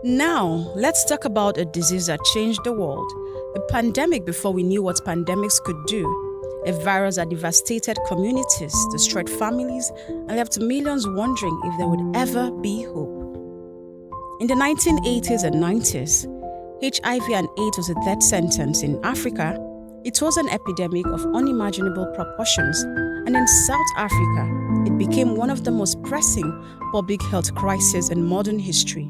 Now, let's talk about a disease that changed the world. A pandemic before we knew what pandemics could do. A virus that devastated communities, destroyed families, and left millions wondering if there would ever be hope. In the 1980s and 90s, HIV and AIDS was a death sentence in Africa. It was an epidemic of unimaginable proportions, and in South Africa, it became one of the most pressing public health crises in modern history.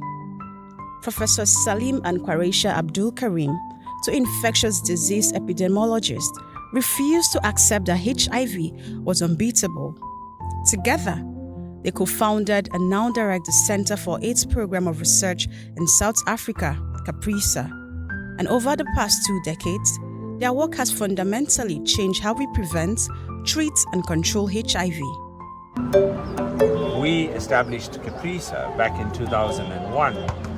Professor Salim and CAPRISA Abdool Karim, two infectious disease epidemiologists, refused to accept that HIV was unbeatable. Together, they co-founded and now direct the Center for AIDS Program of Research in South Africa, CAPRISA. And over the past 2 decades, their work has fundamentally changed how we prevent, treat, and control HIV. We established CAPRISA back in 2001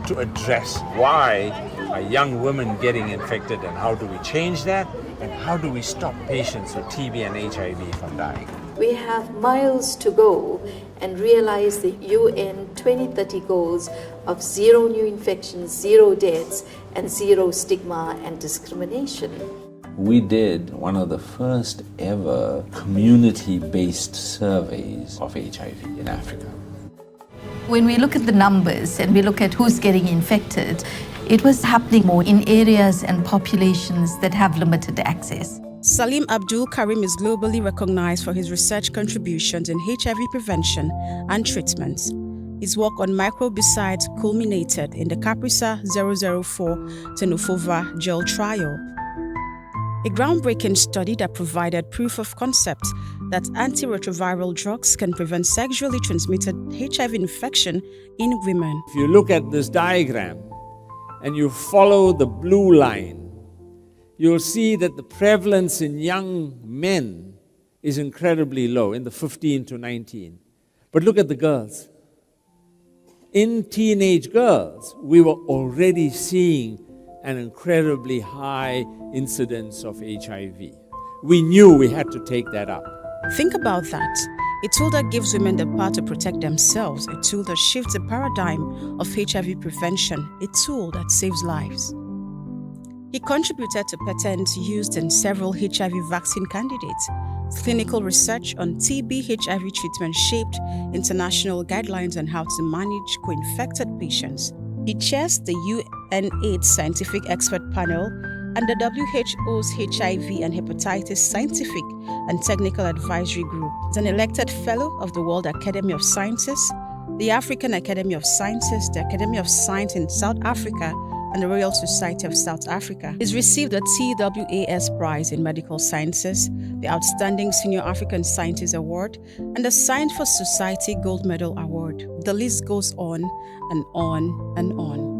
to address why are young women getting infected and how do we change that and how do we stop patients with TB and HIV from dying. We have miles to go and realize the UN 2030 goals of 0 new infections, 0 deaths, and 0 stigma and discrimination. We did one of the first ever community-based surveys of HIV in Africa. When we look at the numbers and we look at who's getting infected, it was happening more in areas and populations that have limited access. Salim Abdool Karim is globally recognized for his research contributions in HIV prevention and treatment. His work on microbicides culminated in the CAPRISA 004 tenofovir gel trial, a groundbreaking study that provided proof of concept that antiretroviral drugs can prevent sexually transmitted HIV infection in women. If you look at this diagram and you follow the blue line, you'll see that the prevalence in young men is incredibly low, in the 15 to 19. But look at the girls. In teenage girls, we were already seeing an incredibly high incidence of HIV. We knew we had to take that up. Think about that. A tool that gives women the power to protect themselves, a tool that shifts the paradigm of HIV prevention, a tool that saves lives. He contributed to patents used in several HIV vaccine candidates. Clinical research on TB/HIV treatment shaped international guidelines on how to manage co-infected patients. He chairs the UN/AIDS Scientific Expert Panel and the WHO's HIV and Hepatitis Scientific and Technical Advisory Group. He's an elected Fellow of the World Academy of Sciences, the African Academy of Sciences, the Academy of Science in South Africa, and the Royal Society of South Africa. He's received the TWAS Prize in Medical Sciences, the Outstanding Senior African Scientist Award, and the Science for Society Gold Medal Award. The list goes on and on and on.